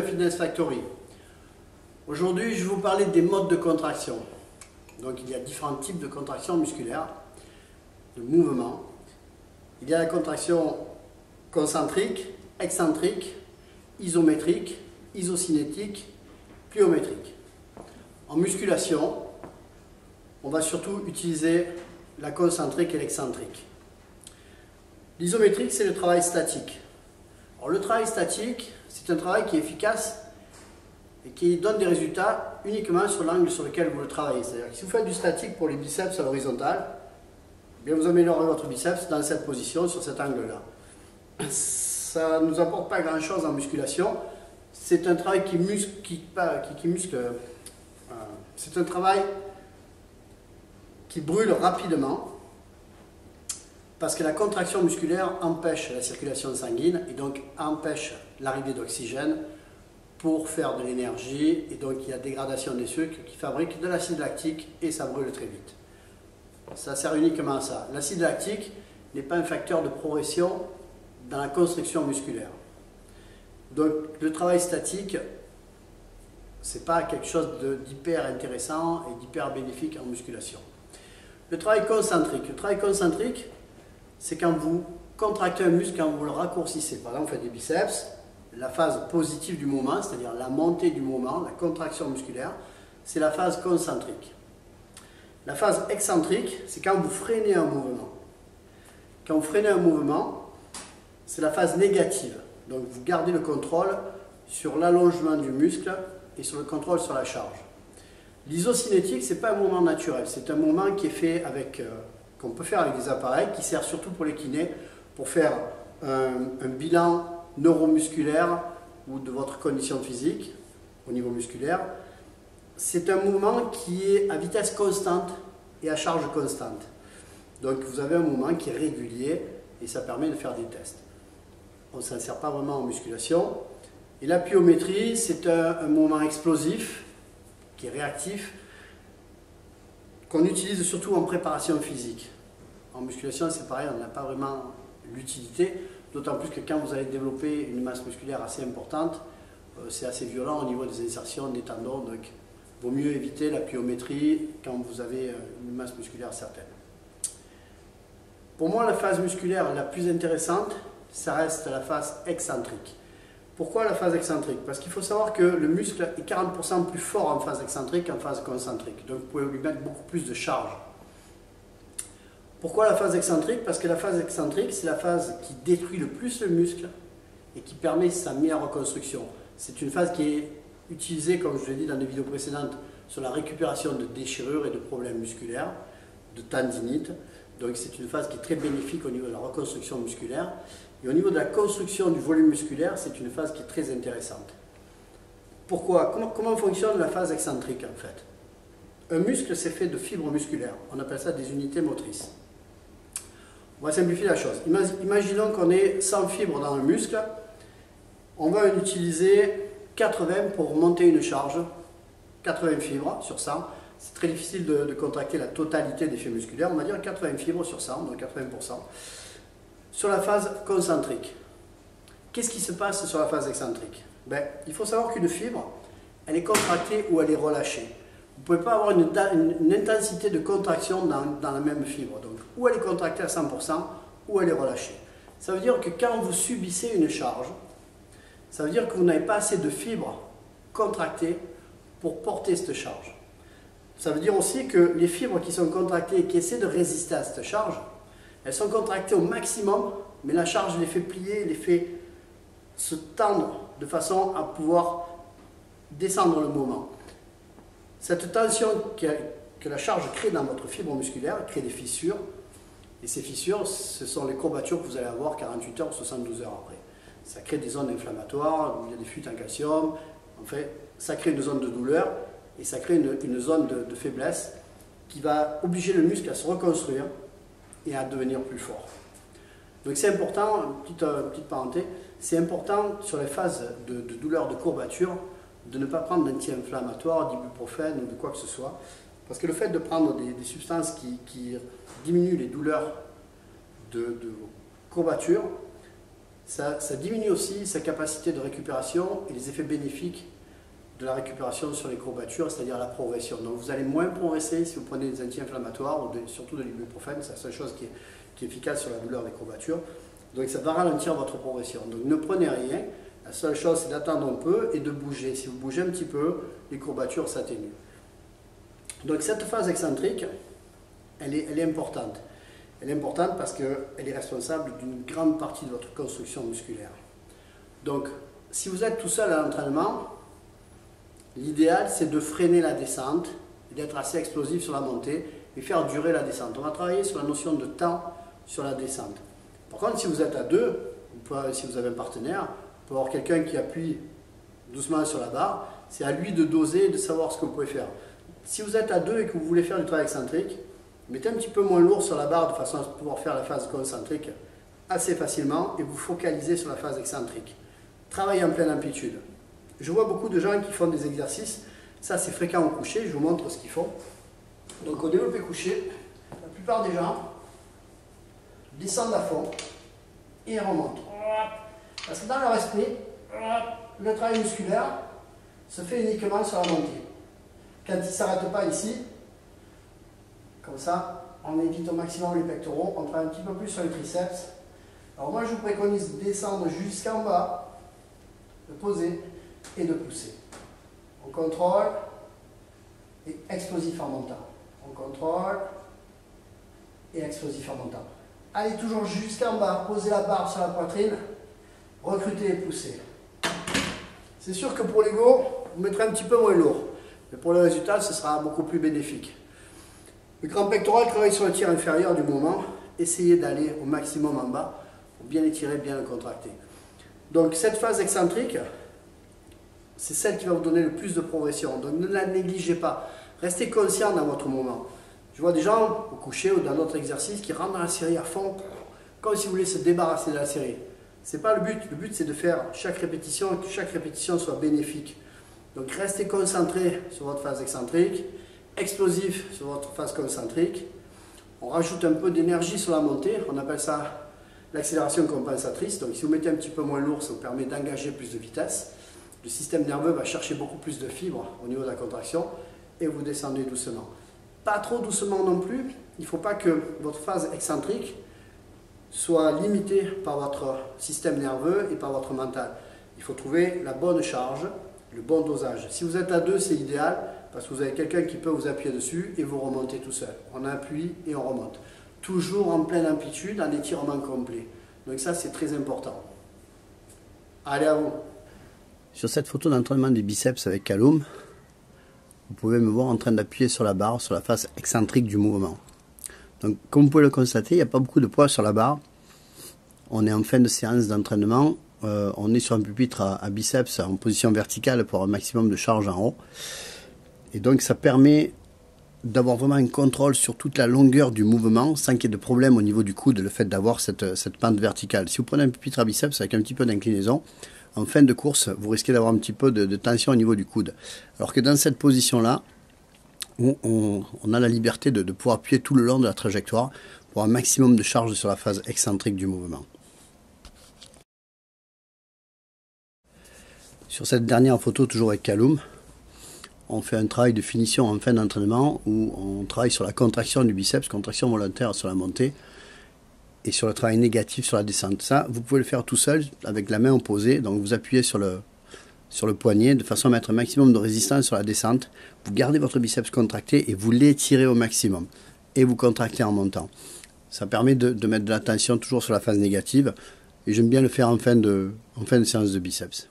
à Fitness Factory. Aujourd'hui, je vais vous parler des modes de contraction. Donc, il y a différents types de contractions musculaires, de mouvements. Il y a la contraction concentrique, excentrique, isométrique, isocinétique, pliométrique. En musculation, on va surtout utiliser la concentrique et l'excentrique. L'isométrique, c'est le travail statique. Alors, le travail statique, c'est un travail qui est efficace et qui donne des résultats uniquement sur l'angle sur lequel vous le travaillez. C'est-à-dire que si vous faites du statique pour les biceps à l'horizontale, bien vous améliorez votre biceps dans cette position, sur cet angle-là. Ça ne nous apporte pas grand-chose en musculation. C'est un travail qui muscle, c'est un travail qui brûle rapidement parce que la contraction musculaire empêche la circulation sanguine et donc empêche l'arrivée d'oxygène pour faire de l'énergie, et donc il y a dégradation des sucres qui fabriquent de l'acide lactique et ça brûle très vite. Ça sert uniquement à ça. L'acide lactique n'est pas un facteur de progression dans la construction musculaire. Donc le travail statique, c'est pas quelque chose d'hyper intéressant et d'hyper bénéfique en musculation. Le travail concentrique, c'est quand vous contractez un muscle, quand vous le raccourcissez. Par exemple, vous faites des biceps, la phase positive du mouvement, c'est-à-dire la montée du mouvement, la contraction musculaire, c'est la phase concentrique. La phase excentrique, c'est quand vous freinez un mouvement. Quand vous freinez un mouvement, c'est la phase négative. Donc vous gardez le contrôle sur l'allongement du muscle et sur le contrôle sur la charge. L'isocinétique, ce n'est pas un mouvement naturel, c'est un mouvement qui est fait avec, qu'on peut faire avec des appareils, qui sert surtout pour les kinés, pour faire un bilan neuromusculaire ou de votre condition physique au niveau musculaire. C'est un mouvement qui est à vitesse constante et à charge constante. Donc vous avez un mouvement qui est régulier et ça permet de faire des tests. On ne s'en sert pas vraiment en musculation. Et la pliométrie, c'est un mouvement explosif qui est réactif, qu'on utilise surtout en préparation physique. En musculation, c'est pareil, on n'a pas vraiment l'utilité, d'autant plus que quand vous allez développer une masse musculaire assez importante, c'est assez violent au niveau des insertions, des tendons, donc il vaut mieux éviter la pliométrie quand vous avez une masse musculaire certaine. Pour moi, la phase musculaire la plus intéressante, ça reste la phase excentrique. Pourquoi la phase excentrique? Parce qu'il faut savoir que le muscle est 40% plus fort en phase excentrique qu'en phase concentrique. Donc vous pouvez lui mettre beaucoup plus de charge. Pourquoi la phase excentrique? Parce que la phase excentrique, c'est la phase qui détruit le plus le muscle et qui permet sa meilleure reconstruction. C'est une phase qui est utilisée, comme je l'ai dit dans les vidéos précédentes, sur la récupération de déchirures et de problèmes musculaires, de tendinite. Donc c'est une phase qui est très bénéfique au niveau de la reconstruction musculaire. Et au niveau de la construction du volume musculaire, c'est une phase qui est très intéressante. Pourquoi? Comment fonctionne la phase excentrique en fait? Un muscle, c'est fait de fibres musculaires. On appelle ça des unités motrices. On va simplifier la chose. Imaginons qu'on ait 100 fibres dans le muscle. On va en utiliser 80 pour monter une charge. 80 fibres sur 100. C'est très difficile de contracter la totalité des fibres musculaires. On va dire 80 fibres sur 100, donc 80%. Sur la phase concentrique. Qu'est-ce qui se passe sur la phase excentrique? Il faut savoir qu'une fibre, elle est contractée ou elle est relâchée. Vous ne pouvez pas avoir une intensité de contraction dans la même fibre. Donc, ou elle est contractée à 100%, ou elle est relâchée. Ça veut dire que quand vous subissez une charge, ça veut dire que vous n'avez pas assez de fibres contractées pour porter cette charge. Ça veut dire aussi que les fibres qui sont contractées et qui essaient de résister à cette charge, elles sont contractées au maximum, mais la charge les fait plier, les fait se tendre de façon à pouvoir descendre le mouvement. Cette tension que la charge crée dans votre fibre musculaire crée des fissures. Et ces fissures, ce sont les courbatures que vous allez avoir 48 heures ou 72 heures après. Ça crée des zones inflammatoires, il y a des fuites en calcium. En fait, ça crée une zone de douleur et ça crée une zone de faiblesse qui va obliger le muscle à se reconstruire et à devenir plus fort. Donc c'est important, petite parenthèse, c'est important sur les phases de douleur, de courbature, de ne pas prendre d'anti-inflammatoires, d'ibuprofène ou de quoi que ce soit. Parce que le fait de prendre des substances qui diminuent les douleurs de courbature, ça diminue aussi sa capacité de récupération et les effets bénéfiques de la récupération sur les courbatures, c'est-à-dire la progression. Donc vous allez moins progresser si vous prenez des anti-inflammatoires, ou surtout de l'ibuprofène, c'est la seule chose qui est efficace sur la douleur des courbatures. Donc ça va ralentir votre progression. Donc ne prenez rien, la seule chose c'est d'attendre un peu et de bouger. Si vous bougez un petit peu, les courbatures s'atténuent. Donc cette phase excentrique, elle est importante. Elle est importante parce qu'elle est responsable d'une grande partie de votre construction musculaire. Donc si vous êtes tout seul à l'entraînement, l'idéal c'est de freiner la descente et d'être assez explosif sur la montée et faire durer la descente. On va travailler sur la notion de temps sur la descente. Par contre, si vous êtes à deux, si vous avez un partenaire, vous pouvez avoir quelqu'un qui appuie doucement sur la barre, c'est à lui de doser et de savoir ce que vous pouvez faire. Si vous êtes à deux et que vous voulez faire du travail excentrique, mettez un petit peu moins lourd sur la barre de façon à pouvoir faire la phase concentrique assez facilement et vous focalisez sur la phase excentrique. Travaillez en pleine amplitude. Je vois beaucoup de gens qui font des exercices, ça c'est fréquent au coucher, je vous montre ce qu'ils font. Donc au développé couché, la plupart des gens descendent à fond et remontent. Parce que dans leur esprit, le travail musculaire se fait uniquement sur la montée. Quand il ne s'arrête pas ici, comme ça, on évite au maximum les pectoraux, on travaille un petit peu plus sur les triceps. Alors moi je vous préconise de descendre jusqu'en bas, de poser et de pousser. On contrôle et explosif en montant. On contrôle et explosif en montant. Allez toujours jusqu'en bas, posez la barre sur la poitrine, recrutez et poussez. C'est sûr que pour l'ego, vous mettrez un petit peu moins lourd, mais pour le résultat, ce sera beaucoup plus bénéfique. Le grand pectoral travaille sur le tiers inférieur du mouvement. Essayez d'aller au maximum en bas pour bien étirer, bien le contracter. Donc cette phase excentrique, c'est celle qui va vous donner le plus de progression. Donc ne la négligez pas. Restez conscient dans votre mouvement. Je vois des gens au coucher ou dans d'autres exercices qui rentrent dans la série à fond, comme si vous voulez se débarrasser de la série. Ce n'est pas le but. Le but c'est de faire chaque répétition et que chaque répétition soit bénéfique. Donc restez concentré sur votre phase excentrique, explosif sur votre phase concentrique. On rajoute un peu d'énergie sur la montée, on appelle ça l'accélération compensatrice. Donc si vous mettez un petit peu moins lourd, ça vous permet d'engager plus de vitesse. Le système nerveux va chercher beaucoup plus de fibres au niveau de la contraction et vous descendez doucement. Pas trop doucement non plus, il ne faut pas que votre phase excentrique soit limitée par votre système nerveux et par votre mental. Il faut trouver la bonne charge, le bon dosage. Si vous êtes à deux, c'est idéal parce que vous avez quelqu'un qui peut vous appuyer dessus et vous remontez tout seul. On appuie et on remonte. Toujours en pleine amplitude, en étirement complet. Donc ça, c'est très important. Allez, à vous. Sur cette photo d'entraînement des biceps avec Callum, vous pouvez me voir en train d'appuyer sur la barre, sur la face excentrique du mouvement. Donc, comme vous pouvez le constater, il n'y a pas beaucoup de poids sur la barre. On est en fin de séance d'entraînement. On est sur un pupitre à biceps en position verticale pour un maximum de charge en haut. Et donc, ça permet d'avoir vraiment un contrôle sur toute la longueur du mouvement sans qu'il y ait de problème au niveau du coude, le fait d'avoir cette pente verticale. Si vous prenez un pupitre à biceps avec un petit peu d'inclinaison, en fin de course, vous risquez d'avoir un petit peu de tension au niveau du coude. Alors que dans cette position-là, on a la liberté de pouvoir appuyer tout le long de la trajectoire pour un maximum de charge sur la phase excentrique du mouvement. Sur cette dernière photo, toujours avec Callum, on fait un travail de finition en fin d'entraînement où on travaille sur la contraction du biceps, contraction volontaire sur la montée, et sur le travail négatif sur la descente. Ça, vous pouvez le faire tout seul avec la main opposée. Donc vous appuyez sur le poignet de façon à mettre un maximum de résistance sur la descente. Vous gardez votre biceps contracté et vous l'étirez au maximum. Et vous contractez en montant. Ça permet de mettre de la tension toujours sur la phase négative. Et j'aime bien le faire en fin de séance de biceps.